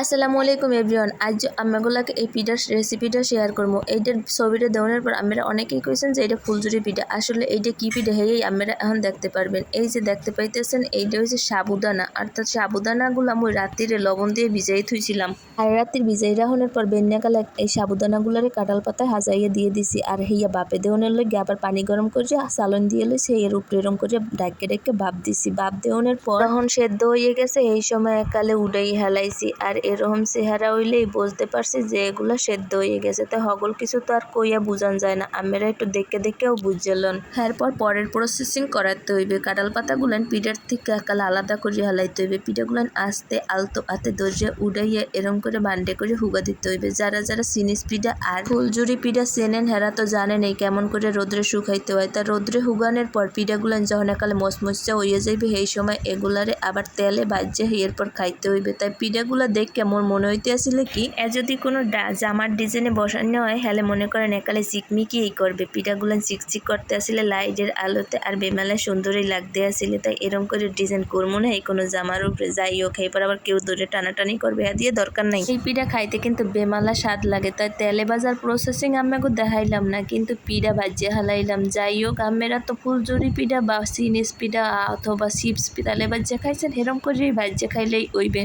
আসসালামু আলাইকুম এভরিওয়ান। আজ আমাগুলাকে এই পিঠার রেসিপিটা শেয়ার করবো। এইটার ছবিটা দেওয়ার পর আমরা অনেকেই কইছেন যে এটা ফুলঝুরি পিঠা। আসলে এইটা কি পিঠা হেই আমরা এখন দেখতে পারবেন। এই যে দেখতে পাইতেছেন এইটা হচ্ছে সাবুদানা। অর্থাৎ সাবুদানাগুলো মই রাত্রিরে লবণ দিয়ে ভিজাই থুইছিলাম। আর রাত্রির ভিজাই রাখনের পর বেন্যাকালে এই সাবুদানাগুলারে কাঁঠাল পাতায় হাজাইয়া দিয়ে দিছি। আর হেইয়া বাপে দেওয়ানের লগে আবার পানি গরম করে চালন দিয়ে লইছে এর উপরে এরম করে ডাইকে ডাইকে ভাপ দিছি। ভাপ দেওয়ানের পর তখন সেদ্ধ হয়ে গেছে। এই সময় একালে উডাই হেলাইছি। আর এরকম চেহারা হইলেই বুঝতে পারছি যে এগুলো সেদ্ধ হয়ে গেছে। তো হগল কিছু তো আর কইয়া বুঝান যায় না, আমরা একটু দেখে দেখেও বুঝলেন। এরপর পরের প্রসেসিং করাতে হইবে। কাঁঠাল পাতাগুলান পিঠার থেকে একালে আলাদা করে হেলাইতে হইবে। পিঠাগুলান আস্তে আলতো হাতে দরজে উড়াইয়া এরম করে বান্ডে করে হুগা দিতে হইবে। যারা যারা সিনিস পিঠা আর ফুলঝুরি পিঠা চেনেন হেরা তো জানেন এই কেমন করে রোদ্রে শুকাইতে হয়। তা রোদ্রে হুগানের পর পিঠাগুলান যখন একালে মচমচা হইয়া যাইবে সেই সময় এগুলারে আবার তেলে ভাজে এরপর খাইতে হইবে। তাই পিঠাগুলা দেখে মোর মনে হইতে আসলে কি যদি কোনো জামার ডিজাইনে বসানো হয় হলে মনে করেন একালে চিকমিকি করবে। পিঠাগুলা চিকচিক করতে আসলে লাইটের আলোতে আর বেমালে সুন্দরই লাগতে আসলে। তাই এরম করে ডিজাইন করবো না এই কোনো জামার উপরে। যাই হোক এরপর আবার কেউ দূরে টানাটানি করবে দিয়ে দরকার নাই। এই পিঠা খাইতে কিন্তু বেমালা স্বাদ লাগে। তাই তেলে বাজার প্রসেসিং আমাকে দেখাইলাম না, কিন্তু পিঠা ভাজিয়ে হালাইলাম। যাই হোক আমরা তো ফুলঝুরি পিঠা বা সিনিস পিঠা অথবা চিপস পিঠা তেলে ভাজিয়ে খাইছেন, এরম করে ভাজিয়ে খাইলেই হইবে।